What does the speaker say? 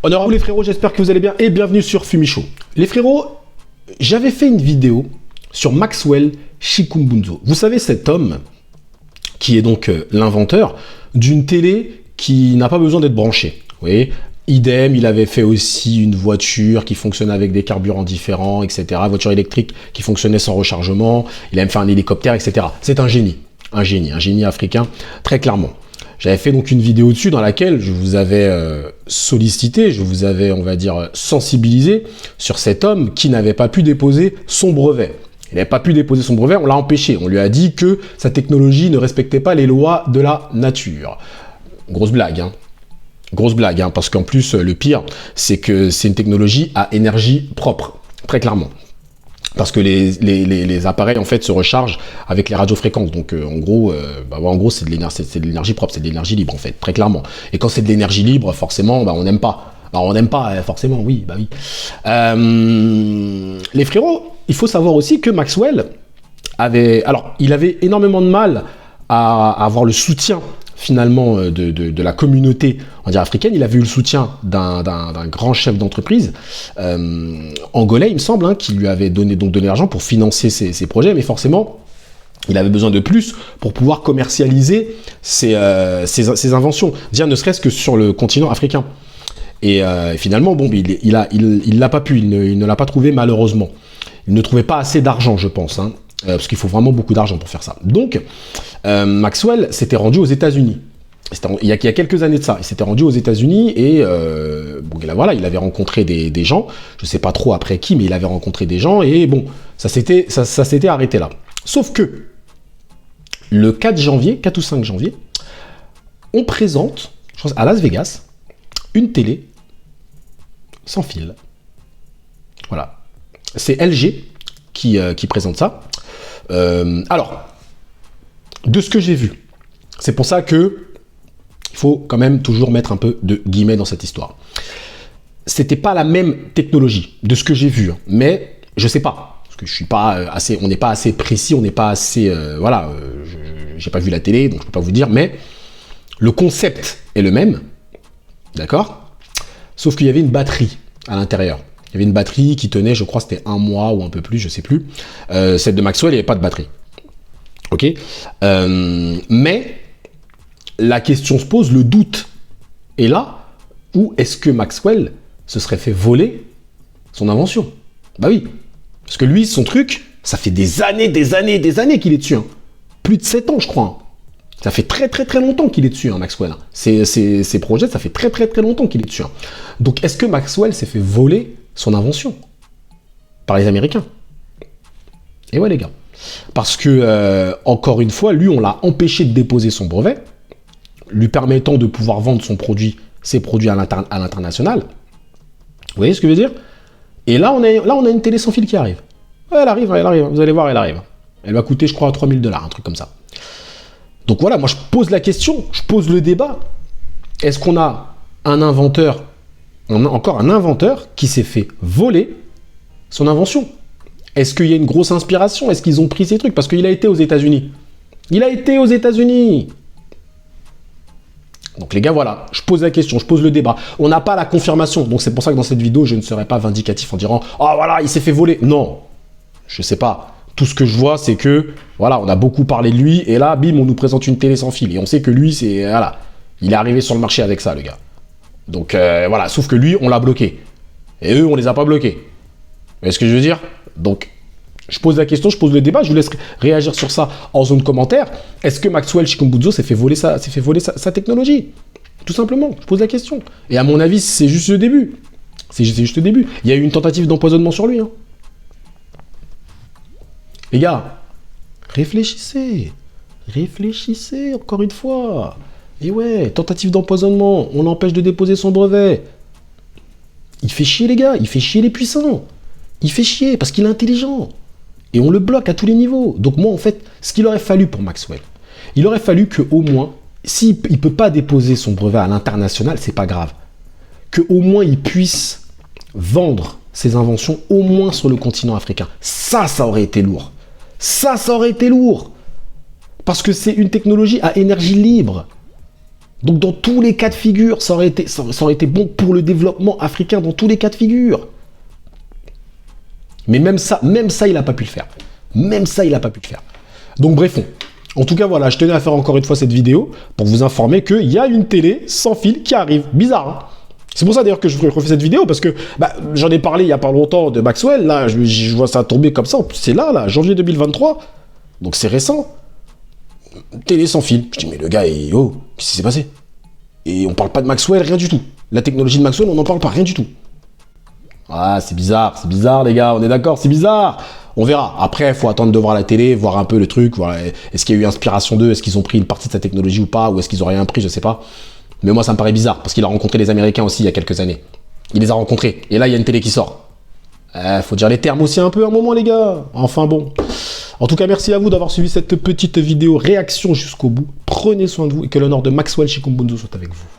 Honneur à vous les frérots, j'espère que vous allez bien et bienvenue sur Fumichaud. Les frérots, j'avais fait une vidéo sur Maxwell Chikumbunzo. Vous savez, cet homme qui est donc l'inventeur d'une télé qui n'a pas besoin d'être branchée. Vous voyez, idem, il avait fait aussi une voiture qui fonctionnait avec des carburants différents, etc. Voiture électrique qui fonctionnait sans rechargement. Il a même fait un hélicoptère, etc. C'est un génie africain, très clairement. J'avais fait donc une vidéo dessus dans laquelle je vous avais sollicité, je vous avais, on va dire, sensibilisé sur cet homme qui n'avait pas pu déposer son brevet. Il n'avait pas pu déposer son brevet, on l'a empêché. On lui a dit que sa technologie ne respectait pas les lois de la nature. Grosse blague, hein. Grosse blague, hein, parce qu'en plus, le pire, c'est que c'est une technologie à énergie propre, très clairement. Parce que les appareils, en fait, se rechargent avec les radiofréquences. Donc, en gros, c'est de l'énergie propre, c'est de l'énergie libre, en fait, très clairement. Et quand c'est de l'énergie libre, forcément, on n'aime pas. Alors, on n'aime pas, forcément, oui, oui. Les frérots, il faut savoir aussi que Maxwell il avait énormément de mal à avoir le soutien, finalement, de la communauté, on va dire, africaine. Il avait eu le soutien d'un grand chef d'entreprise angolais, il me semble, hein, qui lui avait donné l'argent pour financer ses projets, mais forcément, il avait besoin de plus pour pouvoir commercialiser ses inventions, dire ne serait-ce que sur le continent africain. Et finalement, bon, il l'a pas pu, il ne l'a pas trouvé malheureusement. Il ne trouvait pas assez d'argent, je pense, hein, parce qu'il faut vraiment beaucoup d'argent pour faire ça. Donc, Maxwell s'était rendu aux États-Unis. Il y a quelques années de ça. Il s'était rendu aux États-Unis et voilà, il avait rencontré des gens. Je sais pas trop après qui, mais il avait rencontré des gens et bon, ça s'était arrêté là. Sauf que le 4 ou 5 janvier, on présente, je pense à Las Vegas, une télé sans fil. Voilà. C'est LG qui présente ça. Alors, de ce que j'ai vu, c'est pour ça que il faut quand même toujours mettre un peu de guillemets dans cette histoire. C'était pas la même technologie de ce que j'ai vu, hein, mais je sais pas, parce que je suis pas assez, on n'est pas assez précis, on n'est pas assez, j'ai pas vu la télé, donc je peux pas vous dire, mais le concept est le même, d'accord? Sauf qu'il y avait une batterie à l'intérieur. Il y avait une batterie qui tenait, je crois, c'était 1 mois ou un peu plus, je sais plus. Celle de Maxwell, il n'y avait pas de batterie. Ok, mais la question se pose, le doute est là, où est-ce que Maxwell se serait fait voler son invention? Bah oui, parce que lui, son truc, ça fait des années qu'il est dessus. Hein. Plus de 7 ans, je crois. Hein. Ça fait très longtemps qu'il est dessus, hein, Maxwell. Ses projets, ça fait très longtemps qu'il est dessus. Hein. Donc, est-ce que Maxwell s'est fait voler son invention par les Américains? Et ouais, les gars. Parce que, encore une fois, lui, on l'a empêché de déposer son brevet, lui permettant de pouvoir vendre ses produits à l'international. Vous voyez ce que je veux dire? Et là, on a une télé sans fil qui arrive. Ouais, elle arrive, vous allez voir, elle arrive. Elle va coûter, je crois, $3000, un truc comme ça. Donc voilà, moi, je pose la question, je pose le débat. Est-ce qu'on a un inventeur, encore un inventeur qui s'est fait voler son invention? Est-ce qu'il y a une grosse inspiration? Est-ce qu'ils ont pris ces trucs? Parce qu'il a été aux États-Unis. Il a été aux États-Unis. Donc les gars, voilà, je pose la question, je pose le débat. On n'a pas la confirmation. Donc c'est pour ça que dans cette vidéo, je ne serai pas vindicatif en disant « Oh voilà, il s'est fait voler ». Non, je sais pas. Tout ce que je vois, c'est que, voilà, on a beaucoup parlé de lui. Et là, bim, on nous présente une télé sans fil. Et on sait que lui, voilà, il est arrivé sur le marché avec ça, le gars. Donc voilà, sauf que lui, on l'a bloqué. Et eux, on les a pas bloqués. Vous voyez ce que je veux dire? Donc, je pose la question, je pose le débat, je vous laisse réagir sur ça en zone commentaire. Est-ce que Maxwell Chikumbunzo s'est fait voler sa technologie? Tout simplement, je pose la question. Et à mon avis, c'est juste le début. C'est juste le début. Il y a eu une tentative d'empoisonnement sur lui. Hein. Les gars, réfléchissez. Réfléchissez, encore une fois. Et ouais, tentative d'empoisonnement, on l'empêche de déposer son brevet. Il fait chier les gars, il fait chier les puissants. Il fait chier parce qu'il est intelligent. Et on le bloque à tous les niveaux. Donc moi, en fait, ce qu'il aurait fallu pour Maxwell, il aurait fallu qu'au moins, s'il ne peut pas déposer son brevet à l'international, c'est pas grave. Qu'au moins, il puisse vendre ses inventions, au moins sur le continent africain. Ça aurait été lourd. Ça aurait été lourd. Parce que c'est une technologie à énergie libre. Donc dans tous les cas de figure, ça aurait été bon pour le développement africain, dans tous les cas de figure. Mais même ça, il n'a pas pu le faire. Même ça, il n'a pas pu le faire. Donc bref, en tout cas, voilà, je tenais à faire encore une fois cette vidéo pour vous informer qu'il y a une télé sans fil qui arrive. Bizarre, hein. C'est pour ça d'ailleurs que je refais cette vidéo, parce que j'en ai parlé il n'y a pas longtemps de Maxwell, là, je vois ça tomber comme ça, en plus c'est là, janvier 2023, donc c'est récent. Télé sans fil. Je dis, mais le gars, oh, qu'est-ce qui s'est passé? Et on parle pas de Maxwell, rien du tout. La technologie de Maxwell, on n'en parle pas, rien du tout. Ah, c'est bizarre les gars, on est d'accord, c'est bizarre. On verra. Après, il faut attendre de voir la télé, voir un peu le truc, voir est-ce qu'il y a eu inspiration d'eux, est-ce qu'ils ont pris une partie de sa technologie ou pas, ou est-ce qu'ils ont rien pris, je sais pas. Mais moi, ça me paraît bizarre, parce qu'il a rencontré les Américains aussi il y a quelques années. Il les a rencontrés, et là, il y a une télé qui sort. Faut dire les termes aussi un peu à un moment, les gars. Enfin bon. En tout cas, merci à vous d'avoir suivi cette petite vidéo réaction jusqu'au bout. Prenez soin de vous, et que l'honneur de Maxwell Chikumbundu soit avec vous.